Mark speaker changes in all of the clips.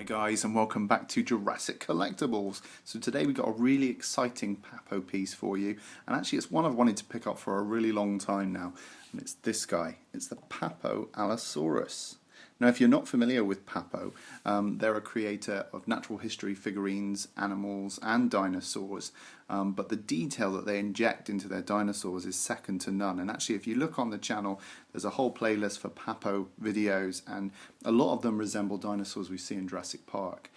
Speaker 1: Guys, and welcome back to Jurassic Collectibles. So today we've got a really exciting Papo piece for you, and actually it's one I've wanted to pick up for a really long time now, and it's this guy. It's the Papo Allosaurus. Now if you're not familiar with Papo, they're a creator of natural history figurines, animals and dinosaurs, but the detail that they inject into their dinosaurs is second to none. And actually if you look on the channel, there's a whole playlist for Papo videos, and a lot of them resemble dinosaurs we see in Jurassic Park.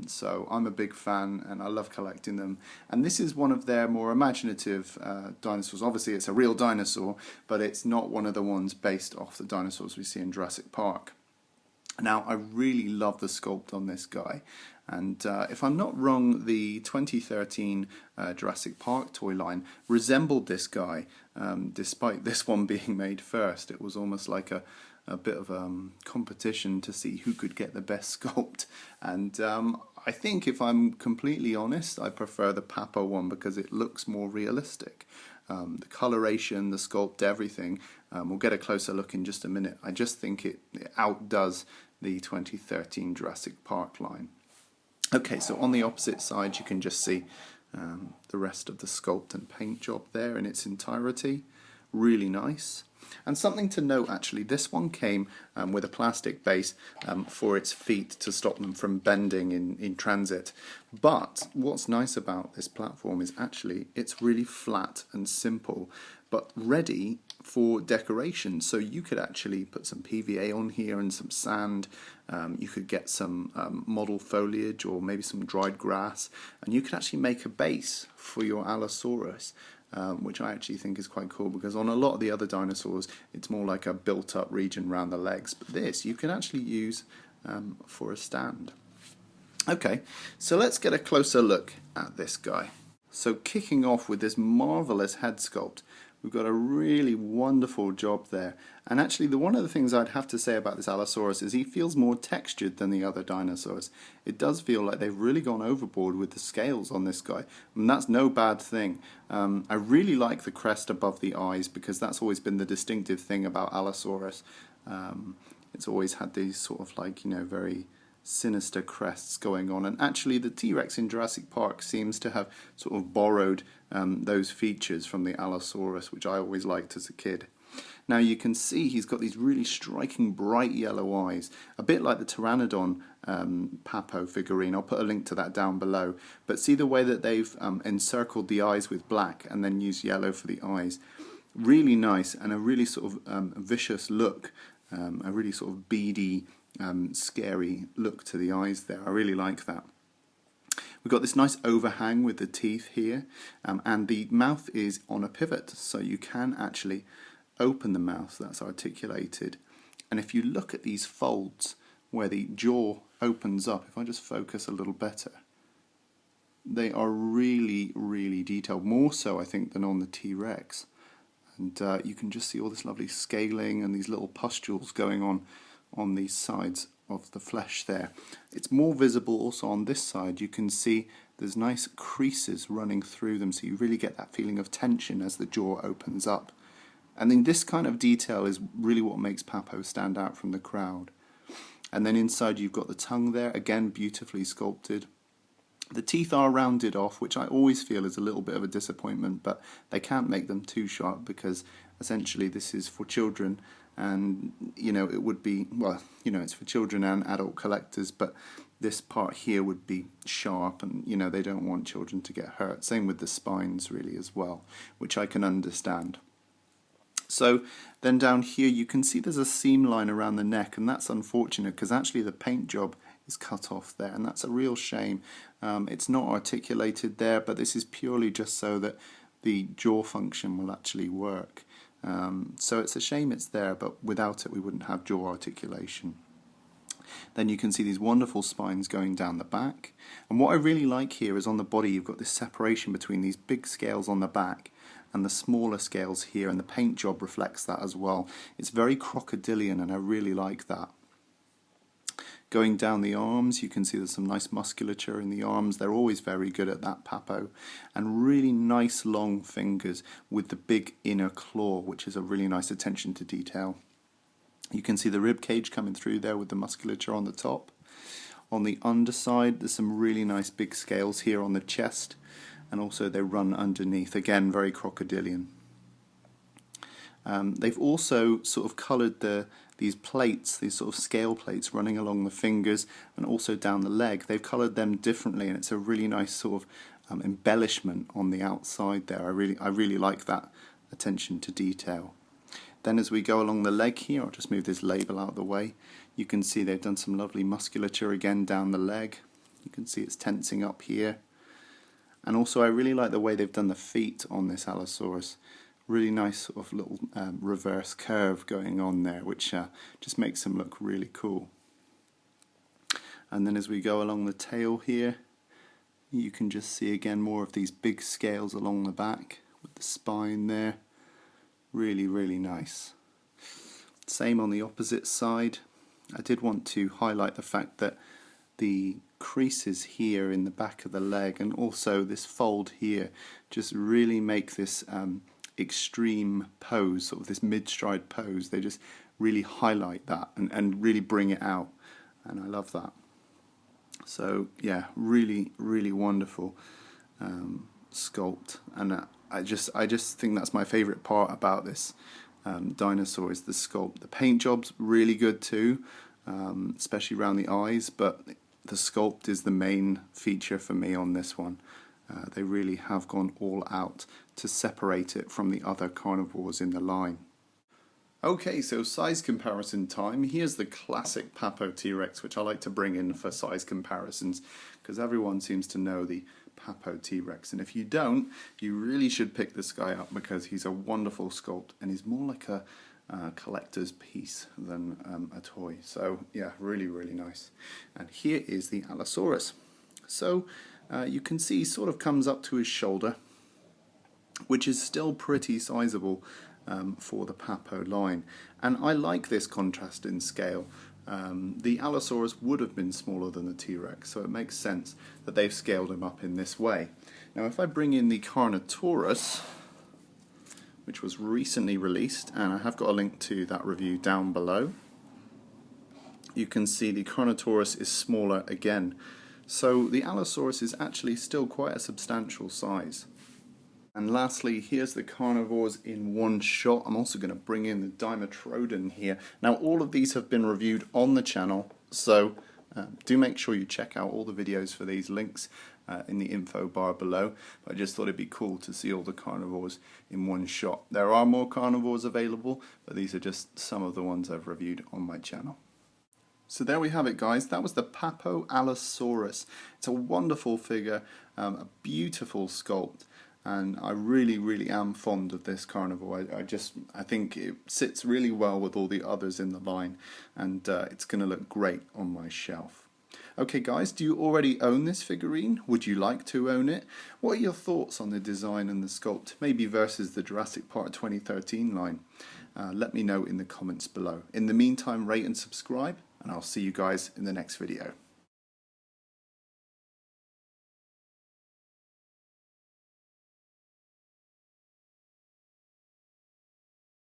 Speaker 1: So I'm a big fan and I love collecting them, and this is one of their more imaginative dinosaurs. Obviously it's a real dinosaur, but it's not one of the ones based off the dinosaurs we see in Jurassic Park. Now I really love the sculpt on this guy, and if I'm not wrong, the 2013 Jurassic Park toy line resembled this guy, despite this one being made first. It was almost like a bit of a competition to see who could get the best sculpt, and I think, if I'm completely honest, I prefer the Papo one because it looks more realistic. The coloration, the sculpt, everything. We'll get a closer look in just a minute. I just think it outdoes the 2013 Jurassic Park line. Okay, so on the opposite side you can just see the rest of the sculpt and paint job there in its entirety. Really nice. And something to note, actually, this one came with a plastic base for its feet to stop them from bending in transit. But what's nice about this platform is actually it's really flat and simple, but ready for decoration. So you could actually put some PVA on here and some sand. You could get some model foliage or maybe some dried grass, and you could actually make a base for your Allosaurus. Which I actually think is quite cool, because on a lot of the other dinosaurs it's more like a built-up region around the legs, but this you can actually use for a stand. Okay, so let's get a closer look at this guy. So kicking off with this marvellous head sculpt, we've got a really wonderful job there. And actually one of the things I'd have to say about this Allosaurus is he feels more textured than the other dinosaurs. It does feel like they've really gone overboard with the scales on this guy, and that's no bad thing. I really like the crest above the eyes, because that's always been the distinctive thing about Allosaurus. It's always had these sort of like, you know, very sinister crests going on, and actually the T-Rex in Jurassic Park seems to have sort of borrowed those features from the Allosaurus, which I always liked as a kid. Now you can see he's got these really striking bright yellow eyes, a bit like the Pteranodon Papo figurine. I'll put a link to that down below, but see the way that they've encircled the eyes with black and then used yellow for the eyes. Really nice, and a really sort of vicious look, a really sort of beady, scary look to the eyes there. I really like that. We've got this nice overhang with the teeth here, and the mouth is on a pivot, so you can actually open the mouth. That's articulated. And if you look at these folds where the jaw opens up, if I just focus a little better, they are really, really detailed, more so I think than on the T-Rex. And you can just see all this lovely scaling and these little pustules going on these sides of the flesh there. It's more visible also on this side. You can see there's nice creases running through them, so you really get that feeling of tension as the jaw opens up. And then this kind of detail is really what makes Papo stand out from the crowd. And then inside you've got the tongue there, again beautifully sculpted. The teeth are rounded off, which I always feel is a little bit of a disappointment, but they can't make them too sharp because essentially this is for children, and you know, it would be, well, you know, it's for children and adult collectors, but this part here would be sharp, and you know, they don't want children to get hurt. Same with the spines really as well, which I can understand. So then down here you can see there's a seam line around the neck, and that's unfortunate because actually the paint job is cut off there, and that's a real shame. It's not articulated there, but this is purely just so that the jaw function will actually work. So it's a shame it's there, but without it we wouldn't have jaw articulation. Then you can see these wonderful spines going down the back, and what I really like here is on the body you've got this separation between these big scales on the back and the smaller scales here, and the paint job reflects that as well. It's very crocodilian, and I really like that. Going down the arms, you can see there's some nice musculature in the arms. They're always very good at that, Papo. And really nice long fingers with the big inner claw, which is a really nice attention to detail. You can see the rib cage coming through there with the musculature on the top. On the underside, there's some really nice big scales here on the chest, and also they run underneath. Again, very crocodilian. They've also sort of coloured these plates, these sort of scale plates running along the fingers and also down the leg. They've coloured them differently, and it's a really nice sort of embellishment on the outside there. I really like that attention to detail. Then as we go along the leg here, I'll just move this label out of the way. You can see they've done some lovely musculature again down the leg. You can see it's tensing up here. And also I really like the way they've done the feet on this Allosaurus. Really nice sort of little reverse curve going on there, which just makes them look really cool. And then as we go along the tail here, you can just see again more of these big scales along the back with the spine there. Really, really nice. Same on the opposite side. I did want to highlight the fact that the creases here in the back of the leg and also this fold here just really make this extreme pose, sort of this mid-stride pose. They just really highlight that and really bring it out, and I love that. So yeah, really, really wonderful sculpt, and I just think that's my favourite part about this dinosaur is the sculpt. The paint job's really good too, especially around the eyes, but the sculpt is the main feature for me on this one. They really have gone all out to separate it from the other carnivores in the line. Okay, so size comparison time. Here's the classic Papo T-Rex, which I like to bring in for size comparisons because everyone seems to know the Papo T-Rex, and if you don't, you really should pick this guy up because he's a wonderful sculpt and he's more like a collector's piece than a toy. So yeah, really, really nice. And here is the Allosaurus. So you can see he sort of comes up to his shoulder, which is still pretty sizable for the Papo line, and I like this contrast in scale. The Allosaurus would have been smaller than the T-Rex, so it makes sense that they've scaled him up in this way. Now if I bring in the Carnotaurus, which was recently released, and I have got a link to that review down below, you can see the Carnotaurus is smaller again. So the Allosaurus is actually still quite a substantial size. And lastly, here's the carnivores in one shot. I'm also going to bring in the Dimetrodon here. Now all of these have been reviewed on the channel, so do make sure you check out all the videos for these links in the info bar below. But I just thought it'd be cool to see all the carnivores in one shot. There are more carnivores available, but these are just some of the ones I've reviewed on my channel. So there we have it, guys. That was the Papo Allosaurus. It's a wonderful figure, a beautiful sculpt, and I really, really am fond of this carnivore. I think it sits really well with all the others in the line, and it's going to look great on my shelf. Okay guys, do you already own this figurine? Would you like to own it? What are your thoughts on the design and the sculpt, maybe versus the Jurassic Park 2013 line? Let me know in the comments below. In the meantime, rate and subscribe, and I'll see you guys in the next video.